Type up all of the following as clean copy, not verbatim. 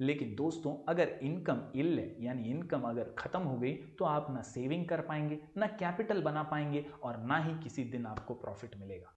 लेकिन दोस्तों अगर इनकम इल है यानी इनकम अगर खत्म हो गई तो आप ना सेविंग कर पाएंगे, ना कैपिटल बना पाएंगे और ना ही किसी दिन आपको प्रॉफिट मिलेगा।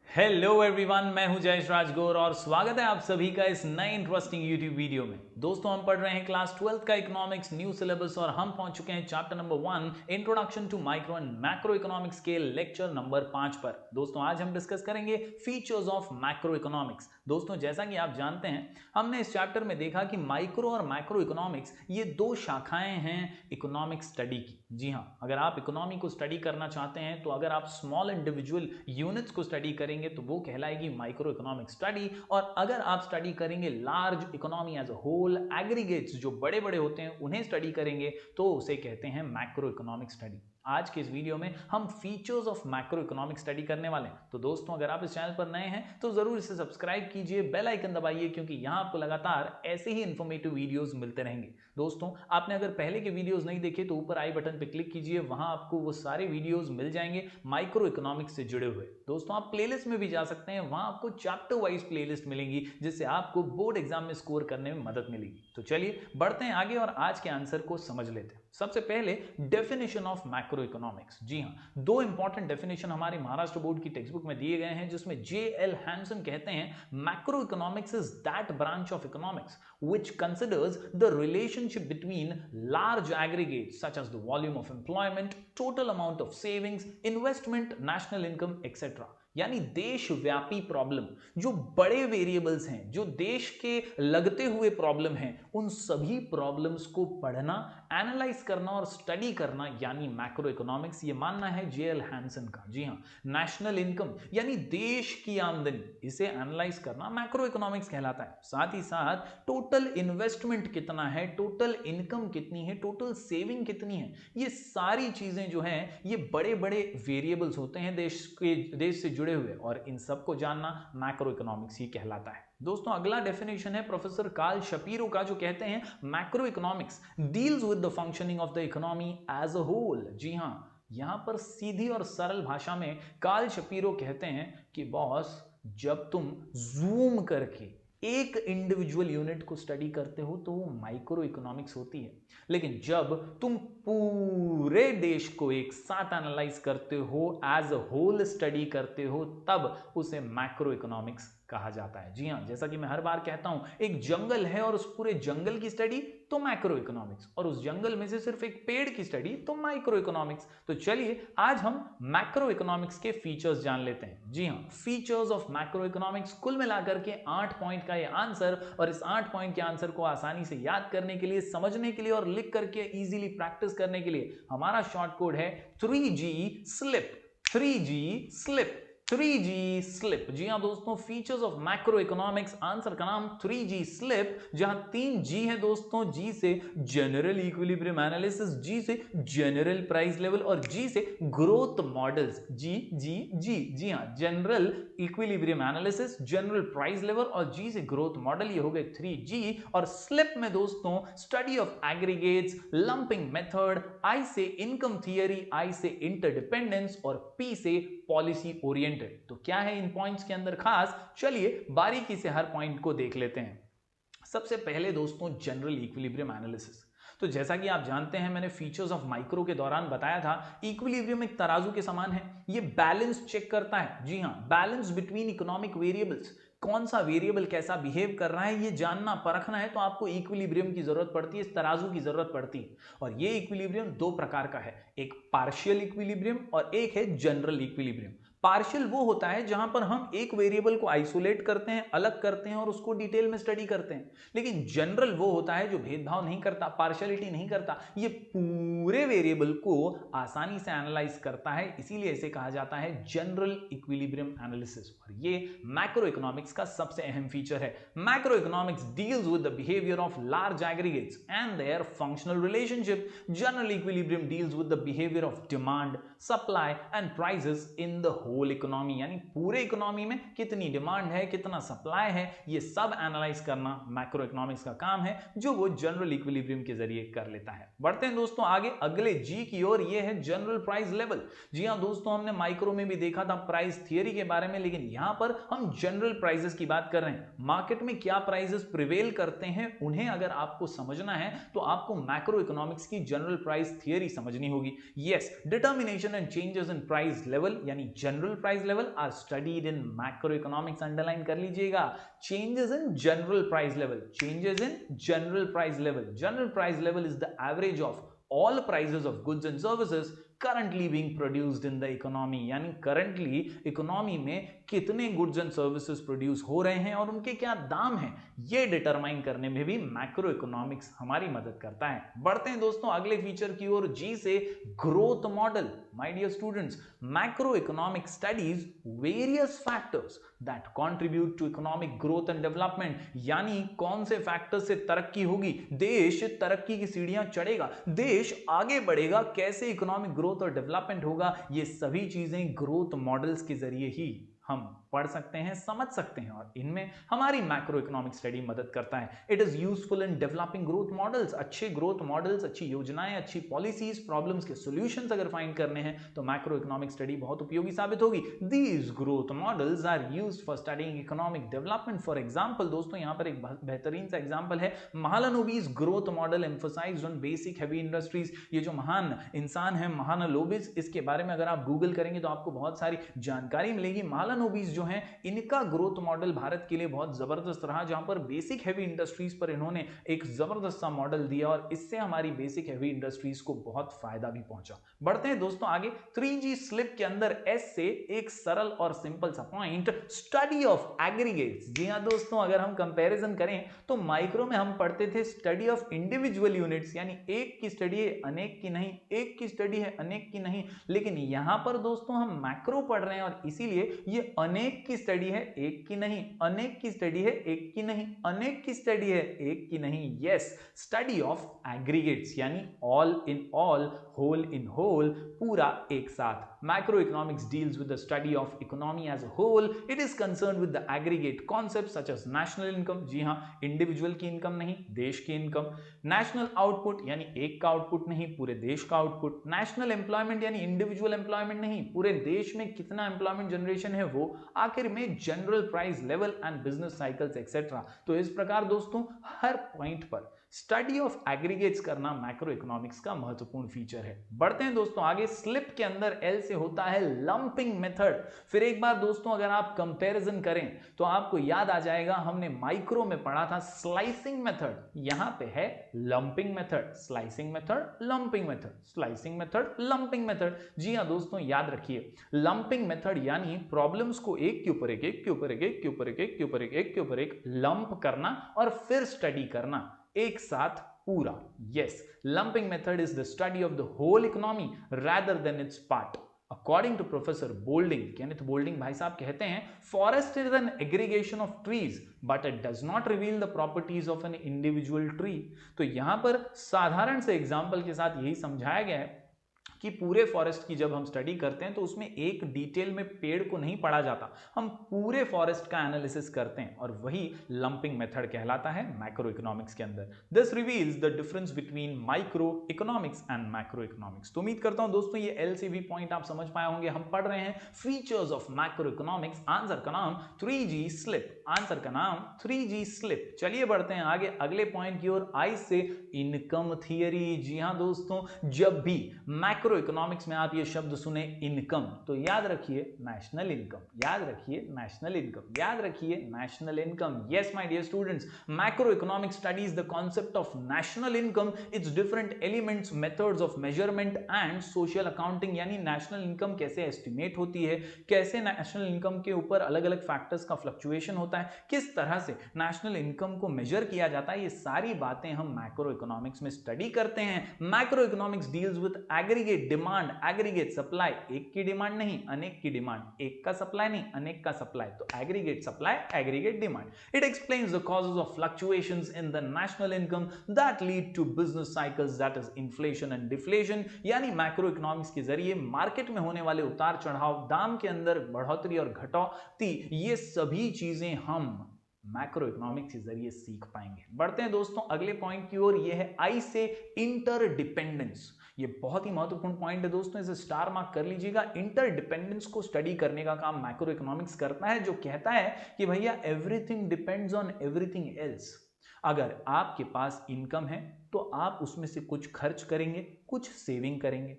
हेलो एवरीवन, मैं हूं जयेश राजगौर और स्वागत है आप सभी का इस नए इंटरेस्टिंग यूट्यूब वीडियो में। दोस्तों हम पढ़ रहे हैं क्लास 12th का इकोनॉमिक्स न्यू सिलेबस और हम पहुंच चुके हैं chapter number 1 introduction to micro and macro economics के लेक्चर नंबर 5 पर। दोस्तों आज हम डिस्कस करेंगे फीचर्स ऑफ मैक्रो इकोनॉमिक्स। दोस्तों जैसा कि आप जानते हैं हमने इस चैप्टर में देखा कि माइक्रो और मैक्रो इकोनॉमिक्स ये दो शाखाएं हैं इकोनॉमिक स्टडी की। जी हाँ, अगर आप इकोनॉमी को स्टडी करना चाहते हैं तो अगर आप स्मॉल इंडिविजुअल यूनिट्स को स्टडी करेंगे तो वो कहलाएगी माइक्रो इकोनॉमिक स्टडी, और अगर आप स्टडी करेंगे large economy as a whole, aggregates जो बड़े बड़े होते हैं उन्हें स्टडी करेंगे तो उसे कहते हैं मैक्रो इकोनॉमिक स्टडी। आज के इस वीडियो में हम features of macro economic study करने वाले हैं। तो दोस्तों अगर आप इस चैनल पर नए हैं तो जरूर इसे सब्सक्राइब कीजिए, बेल आइकन दबाइए, क्योंकि यहां आपको लगातार ऐसे ही इंफॉर्मेटिव वीडियोस मिलते रहेंगे। दोस्तों आपने अगर पहले के वीडियोस नहीं देखे तो ऊपर आई बटन पर क्लिक कीजिए, वहां आपको वो सारे वीडियोस मिल जाएंगे माइक्रो इकोनॉमिक्स से जुड़े हुए। दोस्तों आप प्लेलिस्ट में भी जा सकते हैं, वहां आपको चैप्टर वाइज प्लेलिस्ट मिलेंगी जिससे आपको बोर्ड एग्जाम में स्कोर करने में मदद मिलेगी। तो चलिए बढ़ते हैं आगे और आज के आंसर को समझ लेते हैं। सबसे पहले डेफिनेशन ऑफ मैक्रो इकोनॉमिक्स। जी हां, दो इंपॉर्टेंट डेफिनेशन हमारे महाराष्ट्र बोर्ड की टेक्स्ट बुक में दिए गए हैं, जिसमें J.L. हैंसन कहते हैं macro economics is that branch of economics which considers the relationship between large aggregates such as the volume of employment, total amount of savings, investment, national income, etc. यानी देशव्यापी problem, जो बड़े variables हैं, जो देश के लगते हुए प्रॉब्लम हैं, उन सभी प्रॉब्लम्स को पढ़ना, एनालाइज करना और स्टडी करना यानी मैक्रो इकोनॉमिक्स, ये मानना है J.L. हैंसन का। जी हाँ, नेशनल इनकम यानी देश की आमदनी, इसे एनालाइज करना मैक्रो इकोनॉमिक्स कहलाता है। साथ ही साथ टोटल इन्वेस्टमेंट कितना है, टोटल इनकम कितनी है, टोटल सेविंग कितनी है, ये सारी चीजें जो हैं ये बड़े बड़े वेरिएबल्स होते हैं देश से जुड़े हुए, और इन सबको जानना मैक्रो इकोनॉमिक्स ही कहलाता है। दोस्तों अगला डेफिनेशन है प्रोफेसर कार्ल शपीरो का, जो कहते हैं macro economics deals with the functioning of the economy as a whole. जी हां, यहां पर सीधी और सरल भाषा में कार्ल शपीरो कहते हैं कि बॉस, जब तुम जूम करके एक इंडिविजुअल यूनिट को स्टडी करते हो तो वो माइक्रो इकोनॉमिक्स होती है, लेकिन जब तुम पूरे देश को एक साथ एनालाइज करते हो, एज अ होल स्टडी करते हो, तब उसे मैक्रो इकोनॉमिक्स कहा जाता है। जी हां, जैसा कि मैं हर बार कहता हूं, एक जंगल है और उस पूरे जंगल की स्टडी तो मैक्रो इकोनॉमिक्स, और उस जंगल में से सिर्फ एक पेड़ की स्टडी तो माइक्रो इकोनॉमिक्स। तो चलिए आज हम मैक्रो इकोनॉमिक्स के फीचर्स जान लेते हैं। जी हां, फीचर्स ऑफ मैक्रो इकोनॉमिक्स, कुल मिलाकर के 8 पॉइंट का ये आंसर, और इस 8 पॉइंट के आंसर को आसानी से याद करने के लिए, समझने के लिए और लिख करके इजीली प्रैक्टिस करने के लिए हमारा शॉर्ट कोड है 3G slip. 3G slip, 3G slip. जी हां दोस्तों, features of macro economics, answer का नाम 3G स्लिप, जहां 3G है दोस्तों, G से जनरल इक्विलिब्रियम एनालिसिस, G से जनरल प्राइस लेवल, और G से ग्रोथ मॉडल्स। जी हां, general equilibrium analysis, general price level और G से ग्रोथ मॉडल, ये हो गए 3G। और स्लिप में दोस्तों study of aggregates, lumping method, I से इनकम थियरी, I से इंटरडिपेंडेंस और P से पॉलिसी ओरिएंटेड। तो क्या है इन पॉइंट्स के अंदर खास, चलिए बारीकी से हर पॉइंट को देख लेते हैं। सबसे पहले दोस्तों जनरल इक्विलिब्रियम एनालिसिस। तो जैसा कि आप जानते हैं, मैंने फीचर्स ऑफ माइक्रो के दौरान बताया था, इक्विलिब्रियम एक तराजू के समान है, ये बैलेंस चेक करता है। जी हां, बैलेंस बिटवीन इकोनॉमिक वेरिएबल्स, कौन सा वेरिएबल कैसा बिहेव कर रहा है ये जानना परखना है तो आपको इक्विलिब्रियम की जरूरत पड़ती है, इस तराजू की जरूरत पड़ती है। और ये इक्विलिब्रियम दो प्रकार का है, एक पार्शियल इक्विलिब्रियम और एक है जनरल इक्विलिब्रियम। पार्शियल वो होता है जहां पर हम एक वेरिएबल को आइसोलेट करते हैं, अलग करते हैं और उसको डिटेल में स्टडी करते हैं। लेकिन जनरल वो होता है जो भेदभाव नहीं करता, पार्शियलिटी नहीं करता, ये पूरे वेरिएबल को आसानी से एनालाइज करता है, इसीलिए इसे कहा जाता है जनरल इक्विलिब्रियम एनालिसिस। और ये मैक्रो इकोनॉमिक्स का सबसे अहम फीचर है। Macro economics deals with the behaviour of large aggregates and their functional relationship. General equilibrium deals with the behaviour of demand, supply and prices in the whole economy, यानी पूरे economy में कितनी demand है, कितना supply है, ये सब analyse करना मैक्रो इकोनॉमिक्स का काम है, जो वो जनरल इक्विलिब्रियम के जरिए कर लेता है। बढ़ते हैं दोस्तों आगे अगले जी की ओर, ये है जनरल प्राइस लेवल। जी हां दोस्तों, हमने माइक्रो में भी देखा था प्राइस थियरी के बारे में, लेकिन यहां पर हम जनरल प्राइसेस की बात कर रहे हैं। मार्केट में क्या प्राइसेस प्रिवेल करते हैं, उन्हें अगर आपको समझना है तो आपको मैक्रो इकोनॉमिक्स की जनरल प्राइस थियरी समझनी होगी। Yes, determination and changes in price level यानी general price level are studied in macro economics. Underline कर लीजिएगा, changes in general price level, changes in general price level. General price level is the average of all prices of goods and services currently being produced in the economy, यानी currently economy में कितने goods and services produce हो रहे हैं और उनके क्या दाम हैं, ये डिटरमाइन करने में भी मैक्रो इकोनॉमिक्स हमारी मदद करता है। बढ़ते हैं दोस्तों अगले फीचर की ओर, जी से growth model. My dear students, macro economic studies various factors that contribute to economic growth and development, यानी कौन से फैक्टर से तरक्की होगी, देश तरक्की की सीढ़ियां चढ़ेगा, देश आगे बढ़ेगा, कैसे इकोनॉमिक ग्रोथ और डेवलपमेंट होगा, ये सभी चीजें ग्रोथ मॉडल्स के जरिए ही हम पढ़ सकते हैं, समझ सकते हैं, और इनमें हमारी मैक्रो इकोनॉमिक स्टडी मदद करता है। It is useful in developing growth models. अच्छे ग्रोथ मॉडल्स, अच्छी योजनाएं, अच्छी पॉलिसीज, प्रॉब्लम्स के सॉल्यूशंस अगर फाइंड करने हैं तो मैक्रो इकोनॉमिक स्टडी बहुत उपयोगी साबित होगी। These growth models are used for studying economic development. For example दोस्तों, यहां पर एक बेहतरीन सा एग्जांपल है Mahalanobis growth model emphasised on basic heavy industries. ये जो महान इंसान है महालनोबिस, इसके बारे में अगर आप गूगल करेंगे तो आपको बहुत सारी जानकारी मिलेगी। महालनोबिस जो हैं, इनका ग्रोथ मॉडल भारत के लिए बहुत जबरदस्त रहा, जहां पर बेसिक हेवी इंडस्ट्रीज पर इन्होंने एक जबरदस्त सा मॉडल दिया और इससे हमारी बेसिक हेवी इंडस्ट्रीज को बहुत फायदा भी पहुंचा। बढ़ते हैं दोस्तों आगे, 3G स्लिप के अंदर एस से एक सरल और सिंपल सा पॉइंट, स्टडी ऑफ एग्रीगेट्स। जी हां दोस्तों, अगर हम कंपैरिजन करें तो माइक्रो में हम पढ़ते थे स्टडी ऑफ इंडिविजुअल यूनिट्स, यानी एक की स्टडी है अनेक की नहीं, एक की स्टडी है अनेक की नहीं, लेकिन यहां पर दोस्तों हम मैक्रो पढ़ रहे हैं और इसीलिए ये अनेक की स्टडी है एक की नहीं, अनेक की स्टडी है एक की नहीं, अनेक की स्टडी है एक की नहीं। यस, स्टडी ऑफ एग्रीगेट्स यानी all in all, whole in whole, पूरा एक साथ। Macro economics deals with the study of economy as a whole. It is concerned with the aggregate concept such as national income, जी हां, individual की income नहीं, देश की इनकम। नेशनल आउटपुट यानी एक का आउटपुट नहीं, पूरे देश का आउटपुट। नेशनल एम्प्लॉयमेंट यानी इंडिविजुअल एम्प्लॉयमेंट नहीं, पूरे देश में कितना एम्प्लॉयमेंट जनरेशन है वो। आखिर में general price level and business cycles etcetera. तो इस प्रकार दोस्तों हर पॉइंट पर स्टडी ऑफ एग्रीगेट्स करना मैक्रो इकोनॉमिक्स का महत्वपूर्ण फीचर है। बढ़ते हैं दोस्तों आगे, स्लिप के अंदर एल से होता है लंपिंग मेथड। फिर एक बार दोस्तों अगर आप कंपैरिजन करें तो आपको याद आ जाएगा, हमने माइक्रो में पढ़ा था स्लाइसिंग मेथड, यहां पे है lumping method. Slicing method, lumping method, slicing method, lumping method. जी हां दोस्तों, याद रखिए लंपिंग मेथड यानी प्रॉब्लम्स को एक के ऊपर एक, एक के ऊपर एक, एक के ऊपर एक, एक के ऊपर एक, एक के ऊपर एक लंप करना और फिर स्टडी करना एक साथ पूरा। Yes, lumping method is the study of the whole economy rather than its part. According to Professor Bolding, Kenneth Bolding भाई साहब कहते हैं, forest is an aggregation of trees but it does not reveal the properties of an individual tree. तो यहां पर साधारण से example के साथ यही समझाया गया है कि पूरे फॉरेस्ट की जब हम स्टडी करते हैं तो उसमें एक डिटेल में पेड़ को नहीं पढ़ा जाता, हम पूरे फॉरेस्ट का एनालिसिस करते हैं और वही लंपिंग मेथड कहलाता है मैक्रो इकोनॉमिक्स के अंदर। This reveals the difference between micro economics and macro economics. तो उम्मीद करता हूं दोस्तों ये एलसीवी पॉइंट आप समझ पाए होंगे। हम पढ़ रहे हैं features of macro economics. Answer का नाम 3G स्लिप, आंसर का नाम 3G स्लिप। चलिए बढ़ते हैं आगे अगले पॉइंट की ओर, आई से इनकम थियरी। जी हां दोस्तों, जब भी मैक्रो मैक्रो इकोनॉमिक्स में आप ये शब्द सुने इनकम, तो याद रखिए नेशनल इनकम, याद रखिए नेशनल इनकम, याद रखिए national income. Yes my dear students, macro economics studies the concept of national income, its different elements, methods of measurement and social accounting. यानी नेशनल इनकम कैसे एस्टिमेट होती है, कैसे नेशनल इनकम के ऊपर अलग अलग फैक्टर्स का फ्लक्चुएशन होता है, किस तरह से नेशनल इनकम को मेजर किया जाता है, ये सारी बातें हम मैक्रो इकोनॉमिक्स में स्टडी करते हैं। Macro economics deals with aggregate demand, aggregate supply, एक की डिमांड नहीं अनेक की डिमांड, एक का सप्लाई नहीं अनेक का सप्लाई, तो aggregate supply, aggregate demand. It explains the causes of fluctuations in the national income that lead to business cycles, that is inflation and deflation. यानी मैक्रो इकोनॉमिक्स के जरिए मार्केट में होने वाले उतार चढ़ाव, दाम के अंदर बढ़ोतरी और घटौती, ये सभी चीजें हम मैक्रो इकोनॉमिक्स के जरिए सीख पाएंगे। बढ़ते हैं दोस्तों अगले पॉइंट की ओर, ये है आई से इंटरडिपेंडेंस। ये बहुत ही महत्वपूर्ण पॉइंट है दोस्तों, इसे स्टार मार्क कर लीजिएगा। इंटरडिपेंडेंस को स्टडी करने का काम मैक्रो इकोनॉमिक्स करता है, जो कहता है कि भैया everything depends on everything else. अगर आपके पास इनकम है तो आप उसमें से कुछ खर्च करेंगे, कुछ सेविंग करेंगे।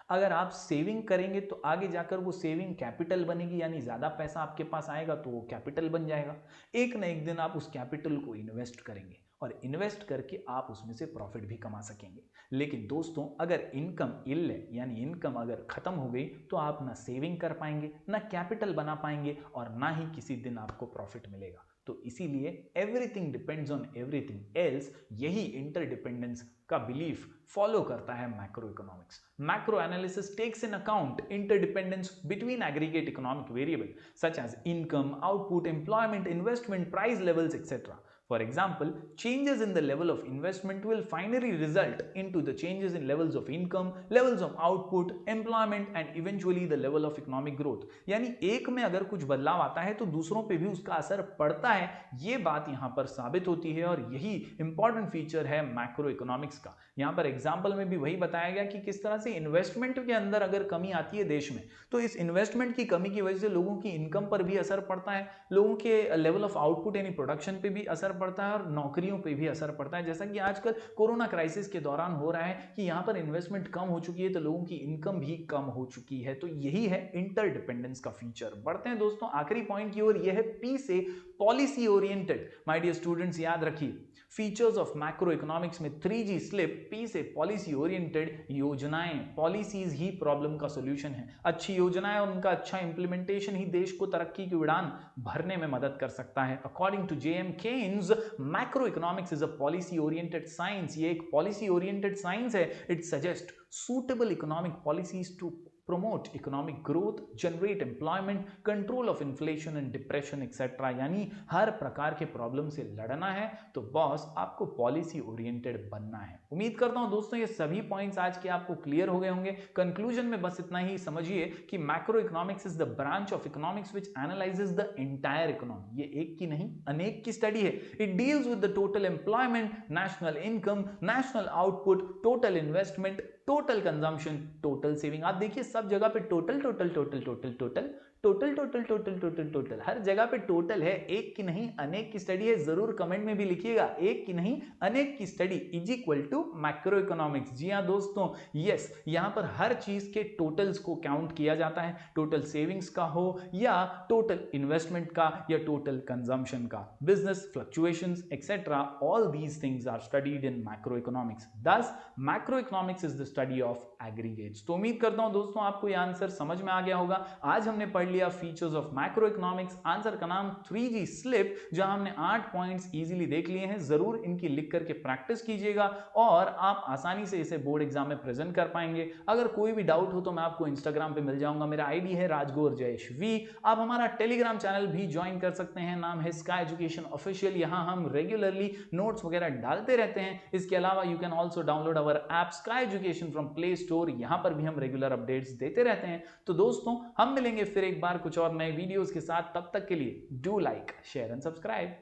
अगर आप सेविंग करेंगे तो आगे जाकर वो सेविंग कैपिटल बनेगी, यानी ज्यादा पैसा आपके पास आएगा तो वो कैपिटल बन जाएगा। एक ना एक दिन आप उस कैपिटल को इन्वेस्ट करेंगे और इन्वेस्ट करके आप उसमें से प्रॉफिट भी कमा सकेंगे। लेकिन दोस्तों अगर इनकम इल है, यानी इनकम अगर खत्म हो गई, तो आप ना सेविंग कर पाएंगे, ना कैपिटल बना पाएंगे और ना ही किसी दिन आपको प्रॉफिट मिलेगा। तो इसीलिए everything depends on everything else, यही इंटरडिपेंडेंस का बिलीफ फॉलो करता है macro economics. Macro analysis takes in account interdependence between aggregate economic variable such as income, output, employment, investment, price levels etcetera. For example, changes in the level of investment will finally result into the changes in levels of income, levels of output, employment and eventually the level of economic growth. यानी एक में अगर कुछ बदलाव आता है तो दूसरों पे भी उसका असर पड़ता है, ये बात यहाँ पर साबित होती है और यही इंपॉर्टेंट फीचर है मैक्रो इकोनॉमिक्स का। यहाँ पर एग्जाम्पल में भी वही बताया गया कि किस तरह से इन्वेस्टमेंट के अंदर अगर कमी आती है देश में, तो इस इन्वेस्टमेंट की कमी की वजह से लोगों की इनकम पर भी असर पड़ता है, लोगों के लेवल ऑफ आउटपुट यानी प्रोडक्शन पे भी असर पड़ता है और नौकरियों पे भी असर पड़ता है। जैसा कि आजकल कोरोना क्राइसिस के दौरान हो रहा है कि यहाँ पर इन्वेस्टमेंट कम हो चुकी है तो लोगों की इनकम भी कम हो चुकी है। तो यही है इंटरडिपेंडेंस का फीचर। बढ़ते हैं दोस्तों आखिरी पॉइंट की ओर, यह है पी से policy oriented. My dear students याद रखिए फीचर्स ऑफ मैक्रो इकोनॉमिक्स में 3G स्लिप, पी से पॉलिसी ओरिएंटेड। योजनाएं, पॉलिसीज ही प्रॉब्लम का सॉल्यूशन है। अच्छी योजनाएं और उनका अच्छा इंप्लीमेंटेशन ही देश को तरक्की की उड़ान भरने में मदद कर सकता है। According to J.M. Keynes, macro economics is a policy oriented science. ये एक पॉलिसी ओरिएंटेड साइंस है। It suggest suitable economic policies to promote economic growth, generate employment, control of inflation and depression etc. यानी हर प्रकार के problem से लड़ना है तो बॉस आपको पॉलिसी ओरिएंटेड बनना है। उम्मीद करता हूं दोस्तों ये सभी पॉइंट्स आज के आपको क्लियर हो गए होंगे। कंक्लूजन में बस इतना ही समझिए कि macro economics is the branch of economics which analyses the entire economy. ये एक की नहीं अनेक की स्टडी है। It deals with the total employment, national income, national output, total investment, total consumption, total saving. आप देखिए सब जगह पे total total total total total total total total total total हर जगह पे टोटल है। एक की नहीं अनेक की स्टडी है। जरूर कमेंट में भी लिखिएगा एक की नहीं अनेक की study is equal to macro economics. जी हाँ दोस्तों, यस यहां पर हर चीज के टोटल्स को काउंट किया जाता है। टोटल सेविंग्स का हो या टोटल इन्वेस्टमेंट का या टोटल कंजम्पशन का, business fluctuations etcetera, all these things are studied in macro economics. Thus macro economics is the study of aggregates. तो उम्मीद करता हूं दोस्तों आपको यह आंसर समझ में आ गया होगा। आज हमने पढ़ लिया features of macro economics. Answer का नाम 3G स्लिप, जहां हमने 8 पॉइंट्स इजीली देख लिए हैं। जरूर इनकी लिख करके प्रैक्टिस कीजिएगा और आप आसानी से इसे बोर्ड एग्जाम में प्रेजेंट कर पाएंगे। अगर कोई भी डाउट हो तो मैं आपको इंस्टाग्राम पे मिल जाऊंगा। मेरा आईडी है राजगौर जयेश वी। आप हमारा टेलीग्राम चैनल भी ज्वाइन कर सकते हैं, नाम है स्काई एजुकेशन ऑफिशियल। यहां हम रेगुलरली नोट्स वगैरह डालते रहते हैं। इसके अलावा you can also download our app sky education from play store. यहां पर भी हम रेगुलर अपडेट्स देते रहते हैं। तो दोस्तों हम मिलेंगे फिर एक बार कुछ और नए वीडियोस के साथ। तब तक के लिए do like, share and subscribe.